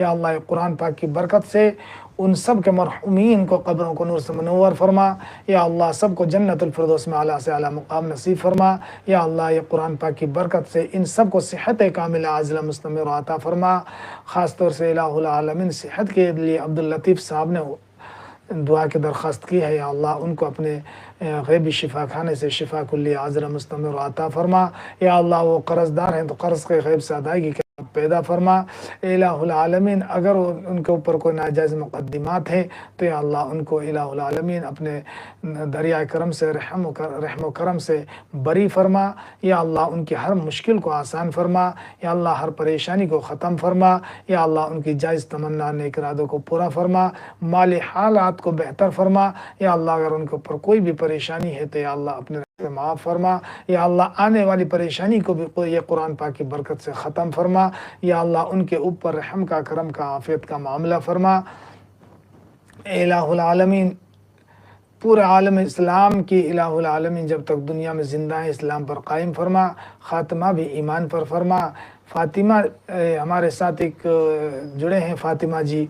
یا اللہ قرآن پاک کی برکت سے ان سب کے مرحومین کو قبروں کو نور سے منور فرما، یا اللہ سب کو جنت الفردوس میں اعلیٰ سے اعلیٰ مقام نصیب فرما، یا اللہ یہ قرآن پاک کی برکت سے ان سب کو صحت کاملہ عاجلہ مستمر عطا فرما۔ خاص طور سے الہ العالمین صحت کے لیے عبداللطیف صاحب نے دعا کی درخواست کی ہے، یا اللہ ان کو اپنے غیبی شفا خانے سے شفا کلی عاجلہ مستمر عطا فرما، یا اللہ وہ قرض دار ہیں تو قرض کے غیب سے ادائیگی کے پیدا فرما۔ الہ العالمین اگر ان کے اوپر کوئی ناجائز مقدمات ہیں تو یا اللہ ان کو الہ العالمین اپنے دریائے کرم سے رحم و کرم سے بری فرما، یا اللہ ان کی ہر مشکل کو آسان فرما، یا اللہ ہر پریشانی کو ختم فرما، یا اللہ ان کی جائز تمنا نیک ارادوں کو پورا فرما، مالی حالات کو بہتر فرما، یا اللہ اگر ان کے اوپر کوئی بھی پریشانی ہے تو یا اللہ اپنے معاف فرما، یا اللہ آنے والی پریشانی کو بھی یہ قرآن پاک کی برکت سے ختم فرما، یا اللہ ان کے اوپر رحم کا کرم کا عافیت کا معاملہ فرما۔ الہ العالمین پورے عالم اسلام کی الہ العالمین جب تک دنیا میں زندہ ہے اسلام پر قائم فرما، خاتمہ بھی ایمان پر فرما۔ فاطمہ ہمارے ساتھ ایک جڑے ہیں فاطمہ جی،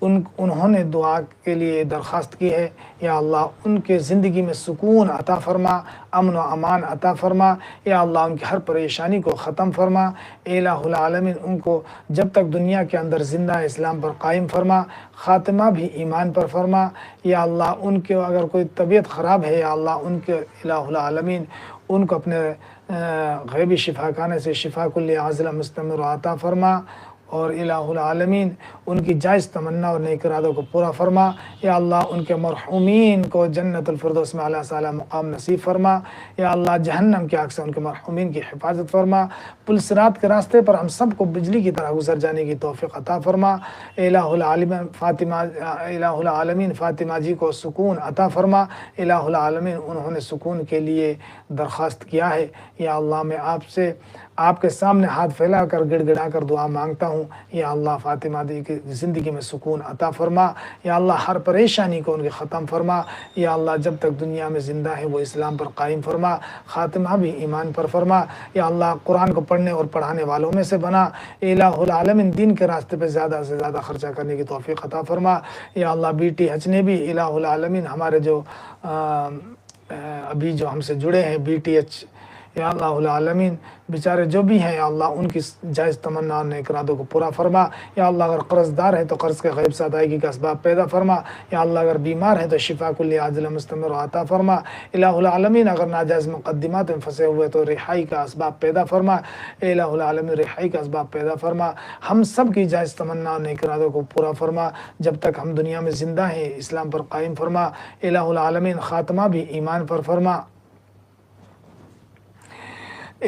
انہوں نے دعا کے لیے درخواست کی ہے، یا اللہ ان کے زندگی میں سکون عطا فرما، امن و امان عطا فرما، یا اللہ ان کی ہر پریشانی کو ختم فرما۔ الہ العالمین ان کو جب تک دنیا کے اندر زندہ اسلام پر قائم فرما، خاتمہ بھی ایمان پر فرما، یا اللہ ان کے اگر کوئی طبیعت خراب ہے یا اللہ ان کے الہ العالمین ان کو اپنے غیبی شفا خانے سے شفا کلی عاجلہ مستمر عطا فرما، اور الہ العالمین ان کی جائز تمنا اور نیک ارادوں کو پورا فرما، یا اللہ ان کے مرحومین کو جنت الفردوس میں اعلیٰ سے اعلیٰ مقام نصیب فرما، یا اللہ جہنم کی آگ سے ان کے مرحومین کی حفاظت فرما، پل صراط کے راستے پر ہم سب کو بجلی کی طرح گزر جانے کی توفیق عطا فرما۔ الہ العالمین فاطمہ جی کو سکون عطا فرما، الہ العالمین انہوں نے سکون کے لیے درخواست کیا ہے، یا اللہ میں آپ کے سامنے ہاتھ پھیلا کر گڑ گڑا کر دعا مانگتا ہوں، یا اللہ فاطمہ دی کی زندگی میں سکون عطا فرما، یا اللہ ہر پریشانی کو ان کے ختم فرما، یا اللہ جب تک دنیا میں زندہ ہے وہ اسلام پر قائم فرما، خاتمہ بھی ایمان پر فرما، یا اللہ قرآن کو پڑھنے اور پڑھانے والوں میں سے بنا، الہ العالمین دین کے راستے پہ زیادہ سے زیادہ خرچہ کرنے کی توفیق عطا فرما، یا اللہ BT نے بھی الہ العالمین ہمارے جو ابھی جو ہم سے جڑے ہیں BTH، یا اللہ العالمین بیچارے جو بھی ہیں یا اللہ ان کی جائز تمنا اور نیک ارادوں کو پورا فرما، یا اللہ اگر قرض دار ہے تو قرض کے غیب سے ادائیگی کا اسباب پیدا فرما، یا اللہ اگر بیمار ہے تو شفا کلی عاجلہ مستمر عطا فرما، الہ العالمین اگر ناجائز مقدمات میں پھنسے ہوئے تو رہائی کا اسباب پیدا فرما، الہ العالمین رہائی کا اسباب پیدا فرما، ہم سب کی جائز تمنا اور نیک ارادوں کو پورا فرما، جب تک ہم دنیا میں زندہ ہیں اسلام پر قائم فرما، الہ العالمین خاتمہ بھی ایمان پر فرما،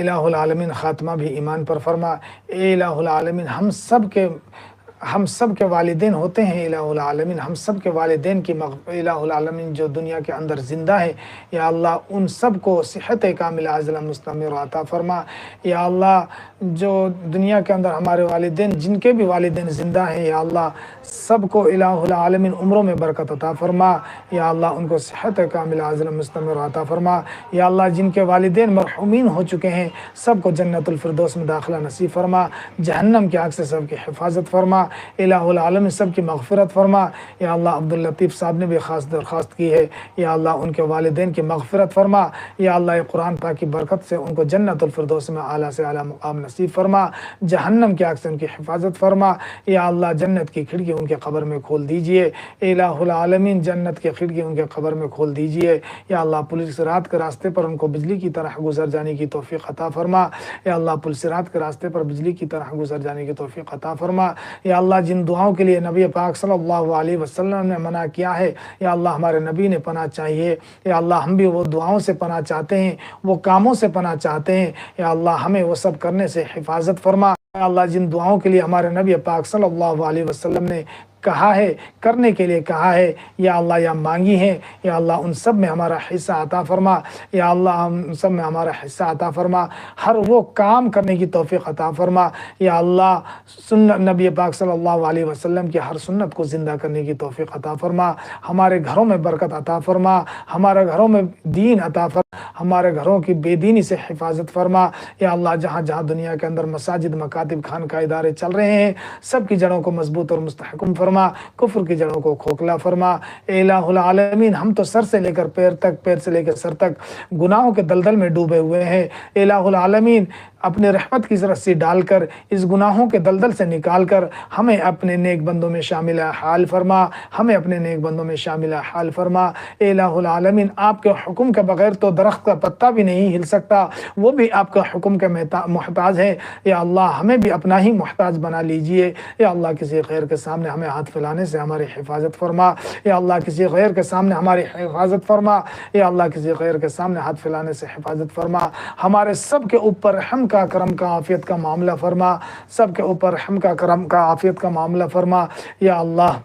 الہ العالمین خاتمہ بھی ایمان پر فرما۔ الہ العالمین ہم سب کے والدین ہوتے ہیں، الہ العالمین ہم سب کے والدین کی الہ العالمین جو دنیا کے اندر زندہ ہے یا اللہ ان سب کو صحت کاملہ عاجلہ مستمر عطا فرما، یا اللہ جو دنیا کے اندر ہمارے والدین جن کے بھی والدین زندہ ہیں یا اللہ سب کو الہ العالمین عمروں میں برکت عطا فرما، یا اللہ ان کو صحت کاملہ عاجلہ مستمر عطا فرما، یا اللہ جن کے والدین مرحومین ہو چکے ہیں سب کو جنت الفردوس میں داخلہ نصیب فرما، جہنم کی آگ سے سب کی حفاظت فرما، الہ العالمین سب کی مغفرت فرما، یا اللہ عبداللطیف صاحب نے بھی خاص درخواست کی ہے، یا اللہ ان کے والدین کی مغفرت فرما، یا اللہ یہ قرآن پاک کی برکت سے ان کو جنت الفردوس میں اعلیٰ سے اعلیٰ مقام نصیب فرما، جہنم کی آگ سے ان کی حفاظت فرما، یا اللہ جنت کی کھڑکی ان کے قبر میں کھول دیجئے، الہ العالمین جنت کی کھڑکی ان کے قبر میں کھول دیجئے، یا اللہ پل صراط کے راستے پر ان کو بجلی کی طرح گزر جانے کی توفیق عطا فرما، یا اللہ پل صراط کے راستے پر بجلی کی طرح گزر جانے کی توفیق عطا فرما، یا اللہ جن دعاؤں کے لیے نبی پاک صلی اللہ علیہ وسلم نے منع کیا ہے یا اللہ ہمارے نبی نے پناہ چاہیے، یا اللہ ہم بھی وہ دعاؤں سے پناہ چاہتے ہیں، وہ کاموں سے پناہ چاہتے ہیں، یا اللہ ہمیں وہ سب کرنے سے حفاظت فرما، یا اللہ جن دعاؤں کے لیے ہمارے نبی پاک صلی اللہ علیہ وسلم نے کہا ہے، کرنے کے لیے کہا ہے یا اللہ یا مانگی ہیں، یا اللہ ان سب میں ہمارا حصہ عطا فرما، یا اللہ ہم سب میں ہمارا حصہ عطا فرما، ہر وہ کام کرنے کی توفیق عطا فرما، یا اللہ نبی پاک صلی اللہ علیہ وسلم کی ہر سنت کو زندہ کرنے کی توفیق عطا فرما، ہمارے گھروں میں برکت عطا فرما، ہمارے گھروں میں دین عطا فرما، ہمارے گھروں کی بے دینی سے حفاظت فرما، یا اللہ جہاں جہاں دنیا کے اندر مساجد، مکاتب، خانقاہ ادارے چل رہے ہیں سب کی جڑوں کو مضبوط اور مستحکم فرما، کفر کی جڑوں کو کھوکھلا فرما، اے الہ العالمین ہم تو سر سے لے کر پیر تک، پیر سے لے کر سر تک گناہوں کے دلدل میں ڈوبے ہوئے ہیں، اے الہ العالمین اپنے رحمت کی رسی ڈال کر اس گناہوں کے دلدل سے نکال کر ہمیں اپنے نیک بندوں میں شامل حال فرما، ہمیں اپنے نیک بندوں میں شامل حال فرما، اے الہ العالمین آپ کے حکم کے بغیر تو درخت کا پتا بھی نہیں ہل سکتا، وہ بھی آپ کا حکم کے محتاج ہے، یا اللہ ہمیں بھی اپنا ہی محتاج بنا لیجئے، یا اللہ کسی غیر کے سامنے ہمیں ہاتھ پھیلانے سے ہماری حفاظت فرما، یا اللہ کسی غیر کے سامنے ہماری حفاظت فرما، یا اللہ کسی غیر کے سامنے ہاتھ پھیلانے سے حفاظت فرما، ہمارے سب کے اوپر رحم کا، کرم کا، عافیت کا معاملہ فرما، سب کے اوپر رحم کا، کرم کا، عافیت کا معاملہ فرما، یا اللہ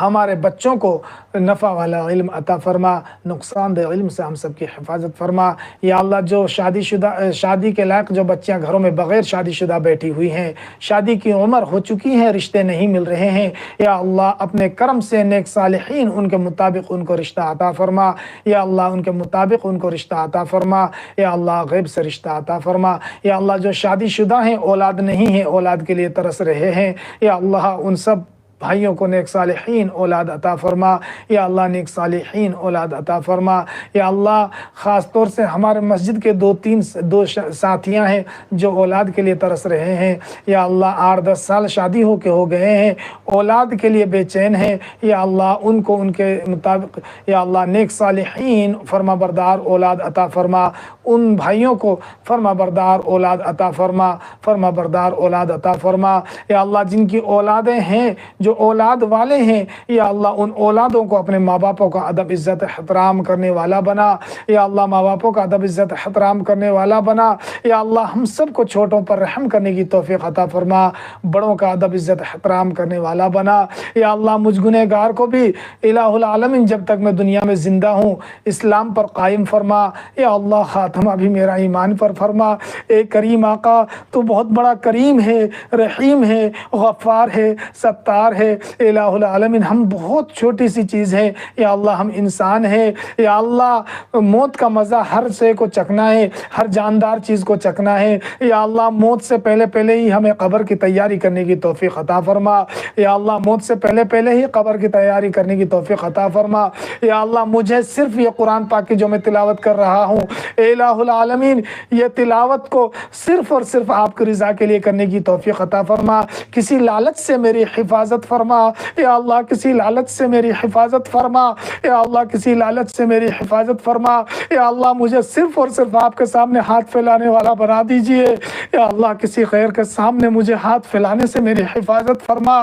ہمارے بچوں کو نفع والا علم عطا فرما، نقصان دہ علم سے ہم سب کی حفاظت فرما، یا اللہ جو شادی کے لائق جو بچیاں گھروں میں بغیر شادی شدہ بیٹھی ہوئی ہیں، شادی کی عمر ہو چکی ہیں، رشتے نہیں مل رہے ہیں، یا اللہ اپنے کرم سے نیک صالحین ان کے مطابق ان کو رشتہ عطا فرما، یا اللہ ان کے مطابق ان کو رشتہ عطا فرما، یا اللہ غیب سے رشتہ عطا فرما، یا اللہ جو شادی شدہ ہیں اولاد نہیں ہیں، اولاد کے لیے ترس رہے ہیں، یا اللہ ان سب بھائیوں کو نیک صالحین اولاد عطا فرما، یا اللہ نیک صالحین اولاد عطا فرما، یا اللہ خاص طور سے ہمارے مسجد کے دو ساتھیاں ہیں جو اولاد کے لیے ترس رہے ہیں، یا اللہ 8-10 سال شادی ہو گئے ہیں، اولاد کے لیے بے چین ہیں، یا اللہ ان کو ان کے مطابق یا اللہ نیک صالحین فرما بردار اولاد عطا فرما، ان بھائیوں کو فرما بردار اولاد عطا فرما، فرما بردار اولاد عطا فرما، یا اللہ جن کی اولادیں ہیں جو اولاد والے ہیں، یا اللہ ان اولادوں کو اپنے ماں باپوں کا ادب عزت احترام کرنے والا بنا، یا اللہ ماں باپوں کا ادب عزت احترام کرنے والا بنا، یا اللہ ہم سب کو چھوٹوں پر رحم کرنے کی توفیق عطا فرما، بڑوں کا ادب عزت احترام کرنے والا بنا، یا اللہ مجھ گنہگار کو بھی الہ العالمین جب تک میں دنیا میں زندہ ہوں اسلام پر قائم فرما، یا اللہ خاتمہ بھی میرا ایمان پر فرما، اے کریم آقا تو بہت بڑا کریم ہے، رحیم ہے، غفار ہے، ستار ہے، الہ العالمین ہم بہت چھوٹی سی چیز ہے، یا اللہ ہم انسان ہیں، یا اللہ موت کا مزہ ہر سے کو چکنا ہے، ہر جاندار چیز کو چکنا ہے، یا اللہ موت سے پہلے ہی ہمیں قبر کی تیاری کرنے کی توفیق عطا فرما، یا اللہ موت سے پہلے ہی قبر کی تیاری کرنے کی توفیق عطا فرما، یا اللہ مجھے صرف یہ قرآن پاک کی جو میں تلاوت کر رہا ہوں اے الہ العالمین یہ تلاوت کو صرف اور صرف آپ کی رضا کے لیے کرنے کی توفیق عطا فرما، کسی لالچ سے میری حفاظت فرما، یا اللہ کسی لالچ سے میری حفاظت فرما، یا اللہ کسی لالچ سے میری حفاظت فرما، یا اللہ مجھے صرف اور صرف آپ کے سامنے ہاتھ پھیلانے والا بنا دیجئے، یا اللہ کسی غیر کے سامنے مجھے ہاتھ پھیلانے سے میری حفاظت فرما،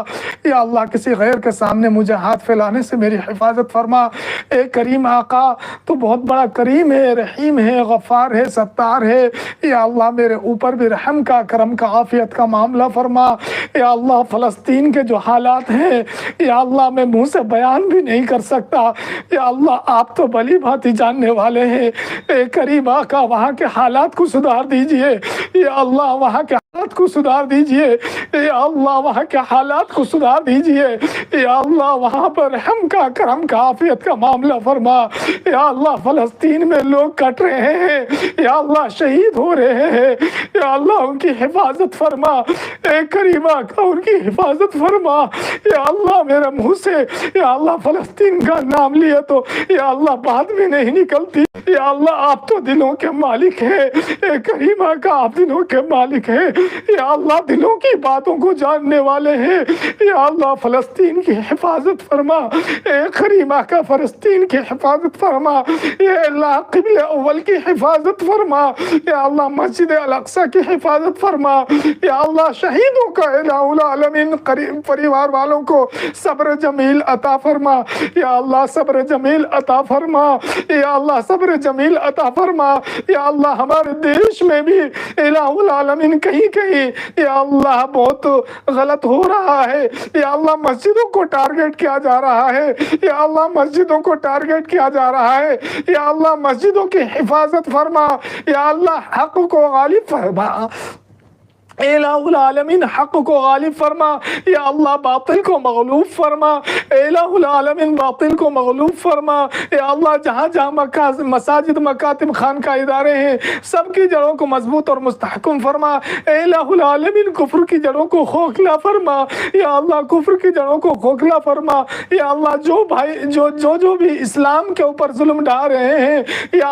یا اللہ کسی غیر کے سامنے مجھے ہاتھ پھیلانے سے میری حفاظت فرما، اے کریم آقا تو بہت بڑا کریم ہے، رحیم ہے، غفار ہے، ستار ہے، یا اللہ میرے اوپر بھی رحم کا، کرم کا، عافیت کا معاملہ فرما، یا اللہ فلسطین کے جو حالات ہیں یا اللہ میں منہ سے بیان بھی نہیں کر سکتا، یا اللہ آپ تو بھلی بھانتی جاننے والے ہیں، اے کریم آقا وہاں کے حالات کو سدھار دیجئے، یا اللہ وہاں کے حالات کو سدھار دیجئے، یا اللہ وہاں کے حالات کو سدھار دیجئے، یا اللہ وہاں پر رحم کا، کرم کا، عافیت کا معاملہ فرما، یا اللہ فلسطین میں لوگ کٹ رہے ہیں، یا اللہ شہید ہو رہے ہیں، یا اللہ ان کی حفاظت فرما، اے کریم آقا ان کی حفاظت فرما، یا اللہ میرے منہ سے یا اللہ فلسطین کا نام لیے تو یا اللہ بات بھی نہیں نکلتی، یا اللہ آپ تو دلوں کے مالک ہیں، اے کریم آقا آپ دلوں کے مالک ہیں، یا اللہ دلوں کی باتوں کو جاننے والے ہیں، یا اللہ فلسطین کی حفاظت فرما، اے کریم آقا فلسطین کی حفاظت فرما، یا اللہ قبل اول کی حفاظت حفاظت فرما، یا اللہ مسجد الاقصی کی حفاظت فرما، یا اللہ شہیدوں کا الہ العالمین پریوار والوں کو صبر جمیل عطا فرما، یا اللہ صبر جمیل عطا فرما، یا اللہ صبر جمیل عطا فرما، یا اللہ ہمارے دیش میں بھی الہ العالمین کہیں کہیں یا اللہ بہت غلط ہو رہا ہے، یا اللہ مسجدوں کو ٹارگٹ کیا جا رہا ہے، یا اللہ مسجدوں کو ٹارگٹ کیا جا رہا ہے، یا اللہ مسجدوں کی حفاظت فرما، یا اللہ حق کو غالب فرما، الہ العالمین حق کو غالب فرما، یا اللہ باطل کو مغلوب فرما، الہ العالمین باطل کو مغلوب فرما، یا اللہ جہاں جہاں مساجد مکاتب خانقاہ ادارے ہیں سب کی جڑوں کو مضبوط اور مستحکم فرما، الہ العالمین کفر کی جڑوں کو کھوکھلا فرما، یا اللہ کفر کی جڑوں کو کھوکھلا فرما، یا اللہ جو بھائی جو بھی اسلام کے اوپر ظلم ڈھا رہے ہیں یا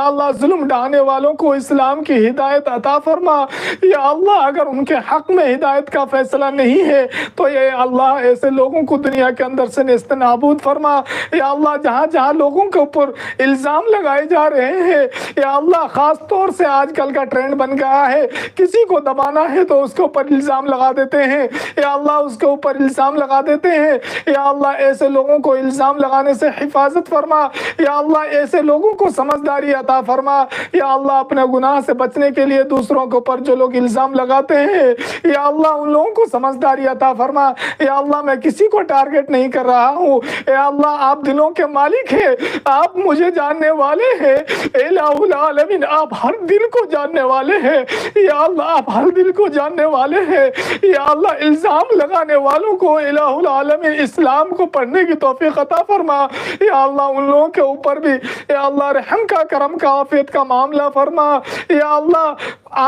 اللہ ظلم ڈھانے والوں کو اسلام کی ہدایت عطا فرما، یا اللہ اگر ان کے حق میں ہدایت کا فیصلہ نہیں ہے تو یا اللہ ایسے لوگوں کو دنیا کے اندر سے نیست نابود فرما، یا اللہ جہاں جہاں لوگوں کے اوپر الزام لگائے جا رہے ہیں یا اللہ خاص طور سے آج کل کا ٹرینڈ بن گیا ہے، کسی کو دبانا ہے تو اس کے اوپر الزام لگا دیتے ہیں، یا اللہ اس کے اوپر الزام لگا دیتے ہیں، یا اللہ ایسے لوگوں کو الزام لگانے سے حفاظت فرما، یا اللہ ایسے لوگوں کو سمجھداری عطا فرما، یا اللہ اپنے گناہ سے بچنے کے لیے دوسروں کے اوپر جو لوگ الزام لگاتے ہیں یا اللہ ان لوگوں کو سمجھداری عطا فرما، یا اللہ میں کسی کو ٹارگٹ نہیں کر رہا ہوں، یا اللہ آپ دلوں کے مالک ہیں، آپ مجھے جاننے والے ہیں، الہ العالمین آپ ہر دل کو جاننے والے ہیں، یا اللہ آپ ہر دل کو جاننے والے ہیں، یا اللہ الزام لگانے والوں کو الہ العالمین اسلام کو پڑھنے کی توفیق عطا فرما، یا اللہ ان لوگوں کے اوپر بھی یا اللہ رحم کا کرم کا عافیت کا معاملہ فرما، یا اللہ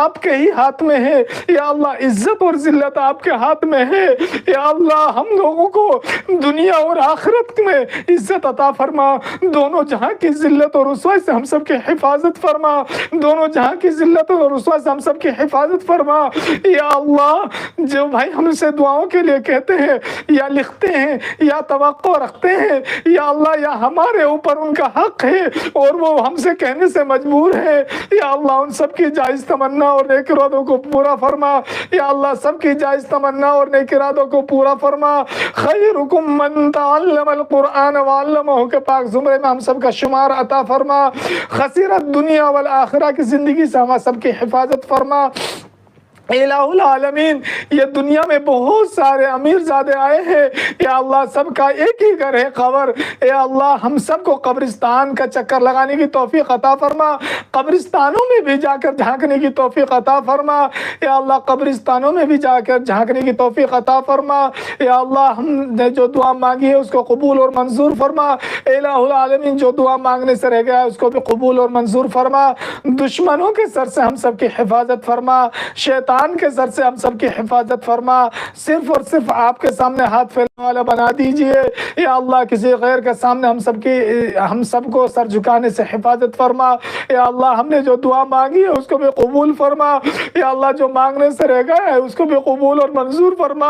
آپ کے ہی ہاتھ میں ہے، یا اللہ عزت اور ذلت آپ کے ہاتھ میں ہے، یا اللہ ہم لوگوں کو دنیا اور آخرت میں عزت عطا فرما، دونوں جہاں کی ذلت اور رسوائی سے ہم سب کی حفاظت فرما، دونوں جہاں کی ذلت اور رسوائی سے ہم سب کی حفاظت فرما، یا اللہ جو بھائی ہم سے دعاؤں کے لیے کہتے ہیں یا لکھتے ہیں یا توقع رکھتے ہیں یا اللہ یا ہمارے اوپر ان کا حق ہے اور وہ ہم سے کہنے سے مجبور ہے، یا اللہ ان سب کی جائز تمنا اور نیک ارادوں کو پورا فرما، یا اللہ سب کی جائز تمنا اور نیک ارادوں کو پورا فرما، خیرکم من تعلم القرآن وعلمہ کے پاک زمرے میں ہم سب کا شمار عطا فرما، خسرت دنیا والآخرہ کی زندگی سے ہم سب کی حفاظت فرما، الہ العالمین یہ دنیا میں بہت سارے امیر زادے آئے ہیں، یا اللہ سب کا ایک ہی گھر ہے قبر، یا اللہ ہم سب کو قبرستان کا چکر لگانے کی توفیق عطا فرما، قبرستانوں میں بھی جا کر جھانکنے کی توفیق عطا فرما، یا اللہ قبرستانوں میں بھی جا کر جھانکنے کی توفیق عطا فرما، یا اللہ ہم نے جو دعا مانگی ہے اس کو قبول اور منظور فرما، الہ العالمین جو دعا مانگنے سے رہ گیا ہے اس کو بھی قبول اور منظور فرما، دشمنوں کے سر سے ہم سب کی حفاظت فرما، شیطان کے سر سے ہم سب کی حفاظت فرما، صرف اور صرف آپ کے سامنے ہاتھ پھیلانے والا بنا دیجئے، یا اللہ کسی غیر کے سامنے ہم سب کو سر جھکانے سے حفاظت فرما، یا اللہ ہم نے جو دعا مانگی ہے اس کو بھی قبول فرما، یا اللہ جو مانگنے سے رہ گیا ہے اس کو بھی قبول اور منظور فرما،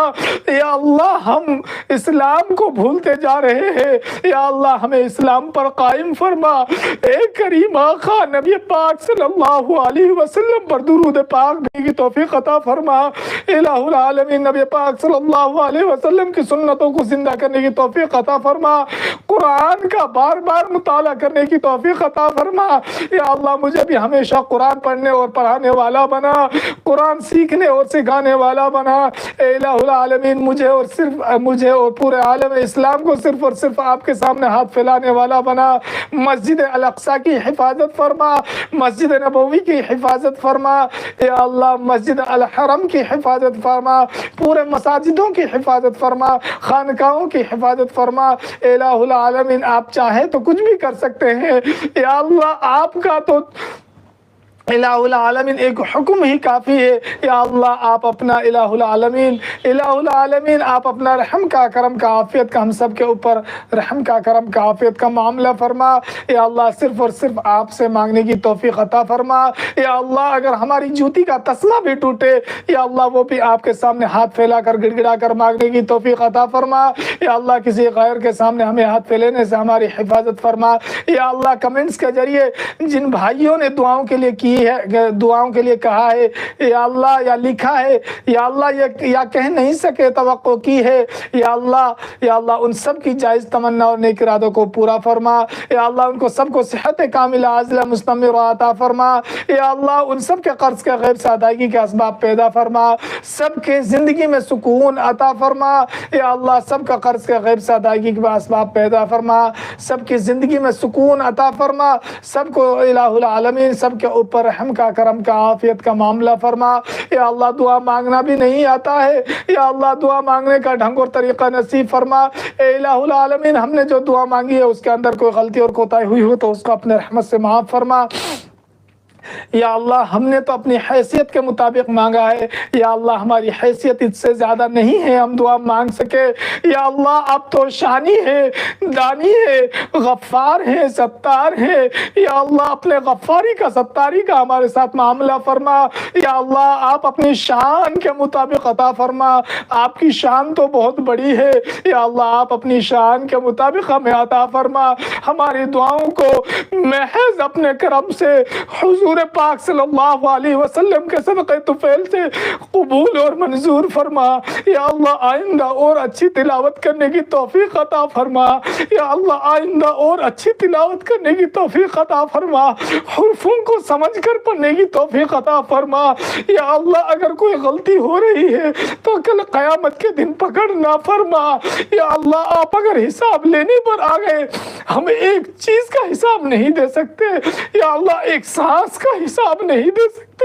یا اللہ ہم اسلام کو بھولتے جا رہے ہیں، یا اللہ ہمیں اسلام پر قائم فرما، اے کریم آقا نبی پاک صلی اللہ علیہ وسلم پر درود پاک بھی کی توفیق عطا فرما، الہ العالمین نبی پاک صلی اللہ علیہ وسلم کی سنتوں کو زندہ کرنے کی توفیق عطا فرما، قرآن کا بار بار مطالعہ کرنے کی توفیق عطا فرما، یا اللہ مجھے بھی ہمیشہ قرآن پڑھنے اور پڑھانے والا بنا، قرآن سیکھنے اور سکھانے والا بنا، الہ العالمین مجھے اور پورے عالم اسلام کو صرف اور صرف آپ کے سامنے ہاتھ پھیلانے والا بنا، مسجد الاقصی کی حفاظت فرما، مسجد نبوی کی حفاظت فرما، یا اللہ مسجد الحرم کی حفاظت فرما، پورے مساجدوں کی حفاظت فرما، خانقاہوں کی حفاظت فرما، الہ العالمین آپ چاہے تو کچھ بھی کر سکتے ہیں، یا اللہ آپ کا تو الہ العالمین ایک حکم ہی کافی ہے۔ یا اللہ آپ اپنا الہ العالمین آپ اپنا رحم کا کرم کا عافیت کا ہم سب کے اوپر رحم کا کرم کا عافیت کا معاملہ فرما۔ یا اللہ صرف اور صرف آپ سے مانگنے کی توفیق عطا فرما۔ یا اللہ اگر ہماری جوتی کا تسمہ بھی ٹوٹے یا اللہ وہ بھی آپ کے سامنے ہاتھ پھیلا کر گڑ گڑا کر مانگنے کی توفیق عطا فرما۔ یا اللہ کسی غیر کے سامنے ہمیں ہاتھ پھیلانے سے ہماری حفاظت فرما۔ یا اللہ کمنٹس کے ذریعے جن بھائیوں نے دعاؤں کے لیے کی ہے، دعاؤں کے لیے کہا ہے یا اللہ یا لکھا ہے یا اللہ یا کہہ نہیں سکے توقع کی ہے یا اللہ ان سب کی جائز تمنا اور نیک ارادوں کو پورا فرما۔ یا اللہ ان کو سب کو صحت کاملہ عاجلہ مستمرہ عطا فرما۔ یا اللہ ان سب کے قرض کے غیب سے ادائیگی کے اسباب پیدا فرما، سب کے زندگی میں سکون عطا فرما۔ یا اللہ سب کا قرض کے غیب سے ادائیگی کے اسباب پیدا فرما، سب کی زندگی میں سکون عطا فرما، سب کو الہ العالمین سب کے اوپر رحم کا کرم کا عافیت کا معاملہ فرما۔ یا اللہ دعا مانگنا بھی نہیں آتا ہے، یا اللہ دعا مانگنے کا ڈھنگ اور طریقہ نصیب فرما۔ اے الہ العالمین ہم نے جو دعا مانگی ہے اس کے اندر کوئی غلطی اور کوتاہی ہوئی ہو تو اس کو اپنے رحمت سے معاف فرما۔ یا اللہ ہم نے تو اپنی حیثیت کے مطابق مانگا ہے، یا اللہ ہماری حیثیت اس سے زیادہ نہیں ہے ہم دعا مانگ سکے۔ یا اللہ آپ تو شانی ہے، دانی ہے، غفار ہے، ستار ہے۔ یا اللہ اپنے غفاری کا ستاری کا ہمارے ساتھ معاملہ فرما۔ یا اللہ آپ اپنی شان کے مطابق عطا فرما، آپ کی شان تو بہت بڑی ہے۔ یا اللہ آپ اپنی شان کے مطابق ہمیں عطا فرما، ہماری دعاؤں کو محض اپنے کرم سے حضور پاک صلی اللہ علیہ وسلم کے صدقے طفیل سے قبول اور منظور فرما۔ یا اللہ آئندہ اور اچھی تلاوت کرنے کی توفیق عطا فرما۔ یا اللہ آئندہ اور اچھی تلاوت کرنے کی توفیق عطا فرما، حرفوں کو سمجھ کر پڑھنے کی توفیق عطا فرما۔ یا اللہ اگر کوئی غلطی ہو رہی ہے تو کل قیامت کے دن پکڑ نہ فرما۔ یا اللہ آپ اگر حساب لینے پر آ گئے ہم ایک چیز کا حساب نہیں دے سکتے، یا اللہ ایک سانس کا حساب نہیں دے سکتے۔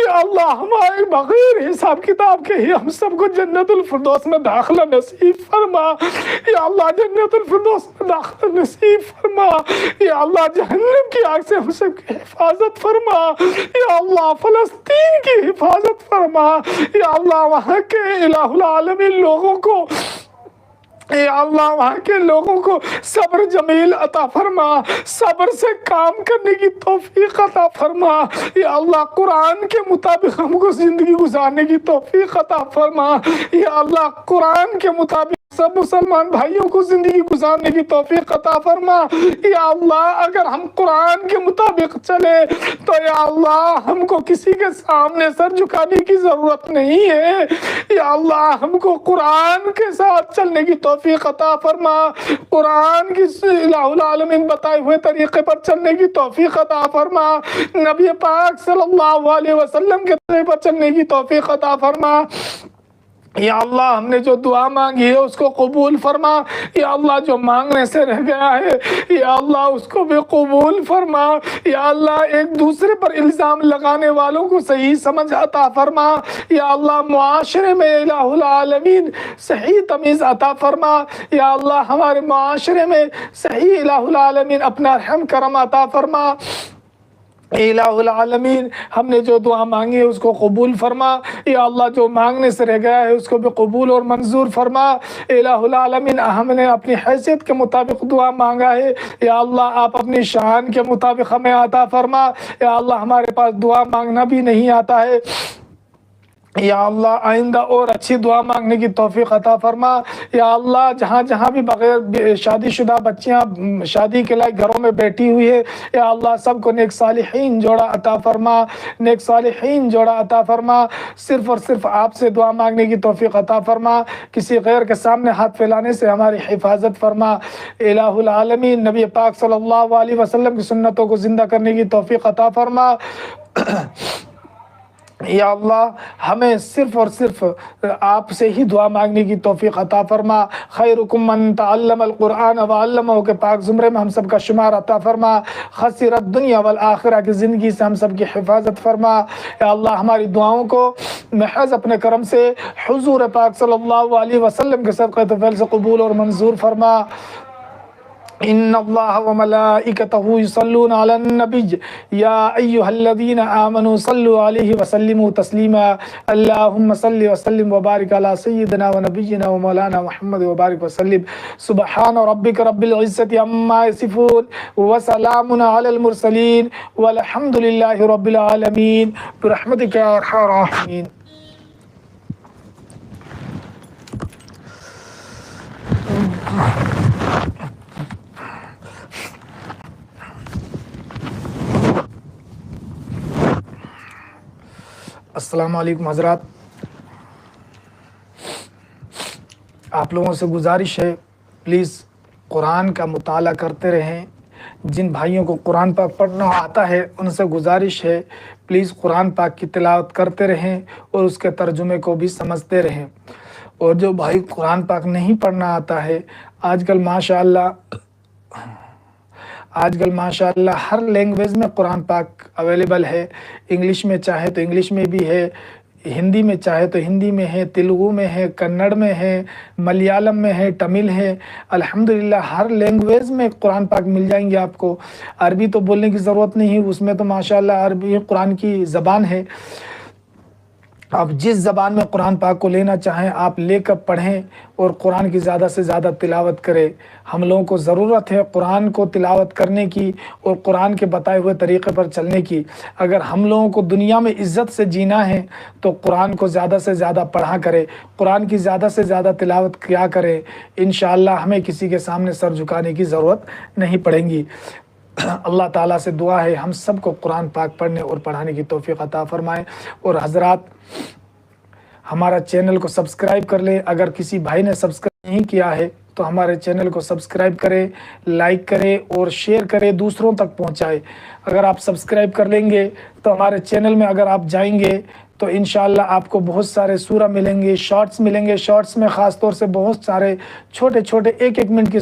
یا اللہ ہمارے بغیر حساب کتاب کے ہی ہم سب کو جنت الفردوس میں داخلہ نصیب فرما۔ یا اللہ جنت الفردوس میں داخلہ نصیب فرما۔ یا اللہ جہنم کی آگ سے ہم سب کی حفاظت فرما۔ یا اللہ فلسطین کی حفاظت فرما۔ یا اللہ وہاں کے الہ العالمین لوگوں کو، یا اللہ وہاں کے لوگوں کو صبر جمیل عطا فرما، صبر سے کام کرنے کی توفیق عطا فرما۔ یا اللہ قرآن کے مطابق ہم کو زندگی گزارنے کی توفیق عطا فرما۔ یا اللہ قرآن کے مطابق سب مسلمان بھائیوں کو زندگی گزارنے کی توفیق عطا فرما۔ یا اللہ اگر ہم قرآن کے مطابق چلے تو یا اللہ ہم کو کسی کے سامنے سر جھکانے کی ضرورت نہیں ہے۔ یا اللہ ہم کو قرآن کے ساتھ چلنے کی توفیق عطا فرما، قرآن کی الہ العالمین بتائے ہوئے طریقے پر چلنے کی توفیق عطا فرما، نبی پاک صلی اللہ علیہ وسلم کے طریقے پر چلنے کی توفیق عطا فرما۔ یا اللہ ہم نے جو دعا مانگی ہے اس کو قبول فرما۔ یا اللہ جو مانگنے سے رہ گیا ہے یا اللہ اس کو بھی قبول فرما۔ یا اللہ ایک دوسرے پر الزام لگانے والوں کو صحیح سمجھ عطا فرما۔ یا اللہ معاشرے میں الہ العالمین صحیح تمیز عطا فرما۔ یا اللہ ہمارے معاشرے میں صحیح الہ العالمین اپنا رحم کرم عطا فرما۔ الہ العالمین ہم نے جو دعا مانگی ہے اس کو قبول فرما۔ یا اللہ جو مانگنے سے رہ گیا ہے اس کو بھی قبول اور منظور فرما۔ الہ العالمین ہم نے اپنی حیثیت کے مطابق دعا مانگا ہے، یا اللہ آپ اپنی شان کے مطابق ہمیں عطا فرما۔ یا اللہ ہمارے پاس دعا مانگنا بھی نہیں آتا ہے، یا اللہ آئندہ اور اچھی دعا مانگنے کی توفیق عطا فرما۔ یا اللہ جہاں جہاں بھی بغیر شادی شدہ بچیاں شادی کے لائق گھروں میں بیٹھی ہوئی ہے یا اللہ سب کو نیک صالحین جوڑا عطا فرما، نیک صالحین جوڑا عطا فرما۔ صرف اور صرف آپ سے دعا مانگنے کی توفیق عطا فرما، کسی غیر کے سامنے ہاتھ پھیلانے سے ہماری حفاظت فرما۔ الہ العالمین نبی پاک صلی اللہ علیہ وسلم کی سنتوں کو زندہ کرنے کی توفیق عطا فرما۔ یا اللہ ہمیں صرف اور صرف آپ سے ہی دعا مانگنے کی توفیق عطا فرما۔ خیرکم من تعلم القرآن وعلمہ کے پاک زمرے میں ہم سب کا شمار عطا فرما۔ خسرت دنیا والآخرہ کی زندگی سے ہم سب کی حفاظت فرما۔ یا اللہ ہماری دعاؤں کو محض اپنے کرم سے حضور پاک صلی اللہ علیہ وسلم کے صدقے طفیل سے قبول اور منظور فرما۔ ان اللہ و ملائکتہ یصلون علی النبی یا ایھا الذین آمنوا صلوا علیہ وسلموا تسلیما اللہم صل وسلم وبارک علی سیدنا و نبینا و مولانا محمد وبارک وسلم سبحان ربک رب العزة عما یصفون وسلام علی المرسلین والحمد للہ رب العالمین برحمتک یا ارحم الراحمین۔ السلام علیکم حضرات، آپ لوگوں سے گزارش ہے پلیز قرآن کا مطالعہ کرتے رہیں۔ جن بھائیوں کو قرآن پاک پڑھنا آتا ہے ان سے گزارش ہے پلیز قرآن پاک کی تلاوت کرتے رہیں اور اس کے ترجمے کو بھی سمجھتے رہیں۔ اور جو بھائی قرآن پاک نہیں پڑھنا آتا ہے، آج کل ماشاء اللہ ہر لینگویج میں قرآن پاک اویلیبل ہے۔ انگلش میں چاہے تو انگلش میں بھی ہے، ہندی میں چاہے تو ہندی میں ہے، تیلگو میں ہے، کنڑ میں ہے، ملیالم میں ہے، تمل ہے۔ الحمدللہ ہر لینگویج میں قرآن پاک مل جائیں گے آپ کو۔ عربی تو بولنے کی ضرورت نہیں ہے، اس میں تو ماشاءاللہ عربی قرآن کی زبان ہے۔ آپ جس زبان میں قرآن پاک کو لینا چاہیں آپ لے کر پڑھیں اور قرآن کی زیادہ سے زیادہ تلاوت کریں۔ ہم لوگوں کو ضرورت ہے قرآن کو تلاوت کرنے کی اور قرآن کے بتائے ہوئے طریقے پر چلنے کی۔ اگر ہم لوگوں کو دنیا میں عزت سے جینا ہے تو قرآن کو زیادہ سے زیادہ پڑھا کرے، قرآن کی زیادہ سے زیادہ تلاوت کیا کرے۔ انشاءاللہ ہمیں کسی کے سامنے سر جھکانے کی ضرورت نہیں پڑے گی۔ اللہ تعالیٰ سے دعا ہے ہم سب کو قرآن پاک پڑھنے اور پڑھانے کی توفیق عطا فرمائے۔ اور حضرات ہمارا چینل کو سبسکرائب کر لیں، اگر کسی بھائی نے سبسکرائب نہیں کیا ہے تو ہمارے چینل کو سبسکرائب کریں، لائک کریں اور شیئر کریں، دوسروں تک پہنچائیں۔ اگر آپ سبسکرائب کر لیں گے تو ہمارے چینل میں اگر آپ جائیں گے تو انشاءاللہ آپ کو بہت سارے سورہ ملیں گے، شارٹس ملیں گے۔ شارٹس میں خاص طور سے بہت سارے چھوٹے چھوٹے 1 منٹ کی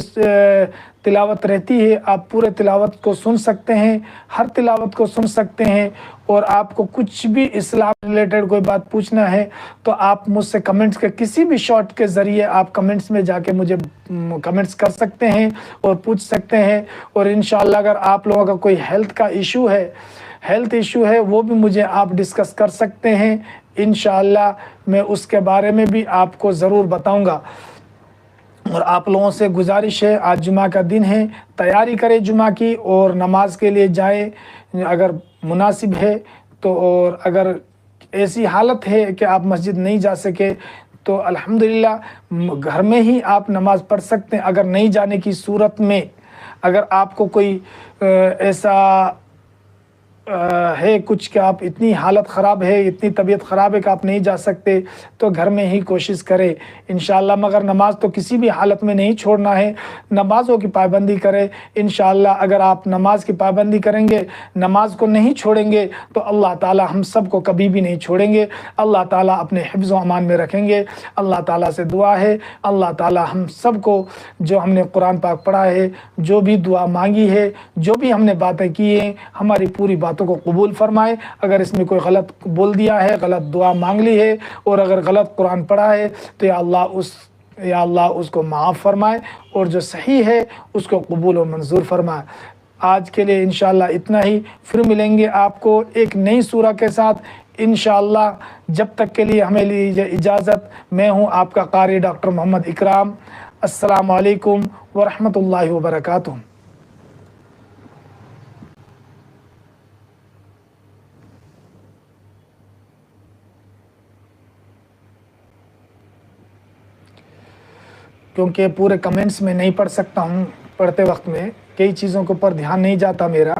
تلاوت رہتی ہے، آپ پورے تلاوت کو سن سکتے ہیں، ہر تلاوت کو سن سکتے ہیں۔ اور آپ کو کچھ بھی اسلام ریلیٹڈ کوئی بات پوچھنا ہے تو آپ مجھ سے کمنٹس کے کسی بھی شارٹ کے ذریعے آپ کمنٹس میں جا کے مجھے کمنٹس کر سکتے ہیں اور پوچھ سکتے ہیں۔ اور انشاءاللہ اگر آپ لوگوں کا کوئی ہیلتھ ایشو ہے وہ بھی مجھے آپ ڈسکس کر سکتے ہیں، انشاءاللہ میں اس کے بارے میں بھی آپ کو ضرور بتاؤں گا۔ اور آپ لوگوں سے گزارش ہے آج جمعہ کا دن ہے، تیاری کریں جمعہ کی اور نماز کے لیے جائیں اگر مناسب ہے تو۔ اور اگر ایسی حالت ہے کہ آپ مسجد نہیں جا سکے تو الحمدللہ گھر میں ہی آپ نماز پڑھ سکتے ہیں۔ اگر نہیں جانے کی صورت میں اگر آپ کو کوئی ایسا ہے کچھ کہ آپ اتنی حالت خراب ہے، اتنی طبیعت خراب ہے کہ آپ نہیں جا سکتے تو گھر میں ہی کوشش کریں انشاءاللہ۔ مگر نماز تو کسی بھی حالت میں نہیں چھوڑنا ہے، نمازوں کی پابندی کریں انشاءاللہ۔ اگر آپ نماز کی پابندی کریں گے، نماز کو نہیں چھوڑیں گے تو اللہ تعالی ہم سب کو کبھی بھی نہیں چھوڑیں گے، اللہ تعالی اپنے حفظ و امان میں رکھیں گے۔ اللہ تعالی سے دعا ہے اللہ تعالی ہم سب کو جو ہم نے قرآن پاک پڑھا ہے، جو بھی دعا مانگی ہے، جو بھی ہم نے باتیں کی ہیں، ہماری پوری باتوں کو قبول فرمائے۔ اگر اس میں کوئی غلط بول دیا ہے، غلط دعا مانگ لی ہے اور اگر غلط قرآن پڑھا ہے تو یا اللہ اس کو معاف فرمائے، اور جو صحیح ہے اس کو قبول و منظور فرمائے۔ آج کے لیے انشاءاللہ اتنا ہی، پھر ملیں گے آپ کو ایک نئی سورہ کے ساتھ انشاءاللہ۔ جب تک کے لیے ہمیں لیجیے اجازت، میں ہوں آپ کا قاری ڈاکٹر محمد اکرام۔ السلام علیکم ورحمۃ اللہ وبرکاتہ۔ کیونکہ پورے کمنٹس میں نہیں پڑھ سکتا ہوں، پڑھتے وقت میں کئی چیزوں کے اوپر دھیان نہیں جاتا میرا،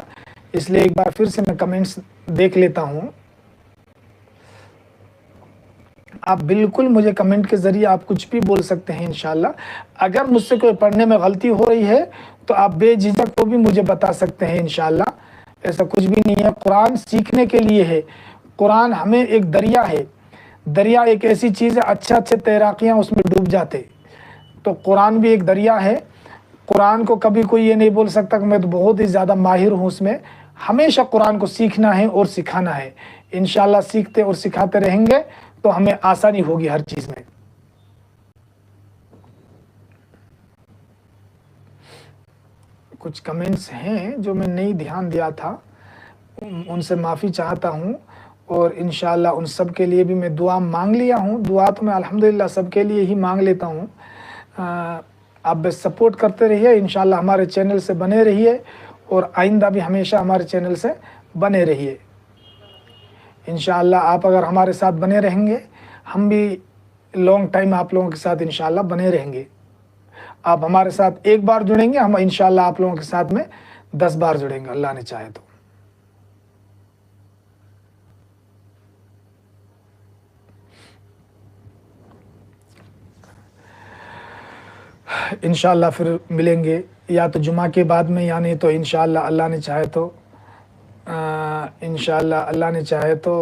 اس لیے ایک بار پھر سے میں کمنٹس دیکھ لیتا ہوں۔ آپ بالکل مجھے کمنٹ کے ذریعے آپ کچھ بھی بول سکتے ہیں انشاءاللہ۔ اگر مجھ سے کوئی پڑھنے میں غلطی ہو رہی ہے تو آپ بے جھجک کو بھی مجھے بتا سکتے ہیں انشاءاللہ، ایسا کچھ بھی نہیں ہے۔ قرآن سیکھنے کے لیے ہے، قرآن ہمیں ایک دریا ہے، دریا ایک ایسی چیز ہے اچھے تیراکیاں اس میں ڈوب جاتے، تو قرآن بھی ایک دریا ہے۔ قرآن کو کبھی کوئی یہ نہیں بول سکتا کہ میں تو بہت ہی زیادہ ماہر ہوں اس میں، ہمیشہ قرآن کو سیکھنا ہے اور سکھانا ہے۔ انشاءاللہ سیکھتے اور سکھاتے رہیں گے تو ہمیں آسانی ہوگی ہر چیز میں۔ کچھ کمنٹس ہیں جو میں نہیں دھیان دیا تھا، ان سے معافی چاہتا ہوں، اور انشاءاللہ ان سب کے لیے بھی میں دعا مانگ لیا ہوں۔ دعا تو میں الحمدللہ سب کے لیے ہی مانگ لیتا ہوں۔ آپ بس سپورٹ کرتے رہیے، انشاءاللہ ہمارے چینل سے بنے رہیے، اور آئندہ بھی ہمیشہ ہمارے چینل سے بنے رہیے۔ انشاءاللہ آپ اگر ہمارے ساتھ بنے رہیں گے، ہم بھی لانگ ٹائم آپ لوگوں کے ساتھ انشاءاللہ بنے رہیں گے۔ آپ ہمارے ساتھ ایک بار جڑیں گے، ہم انشاءاللہ آپ لوگوں کے ساتھ میں 10 بار جڑیں گے، اللہ نے چاہے تو۔ انشاءاللہ پھر ملیں گے، یا تو جمعہ کے بعد میں، یعنی تو انشاءاللہ اللہ نے چاہے تو انشاءاللہ اللہ نے چاہے تو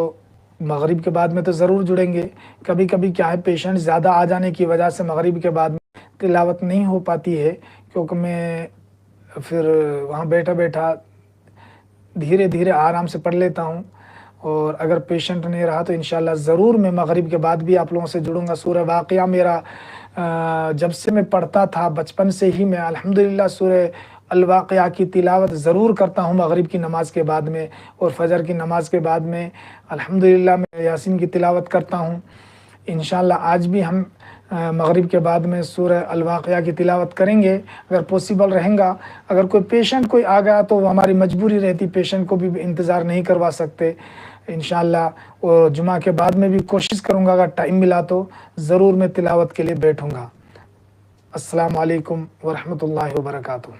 مغرب کے بعد میں تو ضرور جڑیں گے۔ کبھی کبھی کیا ہے، پیشنٹ زیادہ آ جانے کی وجہ سے مغرب کے بعد میں تلاوت نہیں ہو پاتی ہے، کیونکہ میں پھر وہاں بیٹھا بیٹھا دھیرے دھیرے آرام سے پڑھ لیتا ہوں، اور اگر پیشنٹ نہیں رہا تو انشاءاللہ ضرور میں مغرب کے بعد بھی آپ لوگوں سے جڑوں گا۔ سورہ واقعہ میرا جب سے میں پڑھتا تھا بچپن سے ہی، میں الحمدللہ سورہ الواقعہ کی تلاوت ضرور کرتا ہوں مغرب کی نماز کے بعد میں، اور فجر کی نماز کے بعد میں الحمدللہ میں یاسین کی تلاوت کرتا ہوں۔ انشاءاللہ آج بھی ہم مغرب کے بعد میں سورہ الواقعہ کی تلاوت کریں گے، اگر پوسیبل رہیں گا۔ اگر کوئی پیشنٹ کوئی آ گیا تو وہ ہماری مجبوری رہتی، پیشنٹ کو بھی انتظار نہیں کروا سکتے انشاءاللہ۔ اور جمعہ کے بعد میں بھی کوشش کروں گا، اگر ٹائم ملا تو ضرور میں تلاوت کے لیے بیٹھوں گا۔ السلام علیکم ورحمۃ اللہ وبرکاتہ۔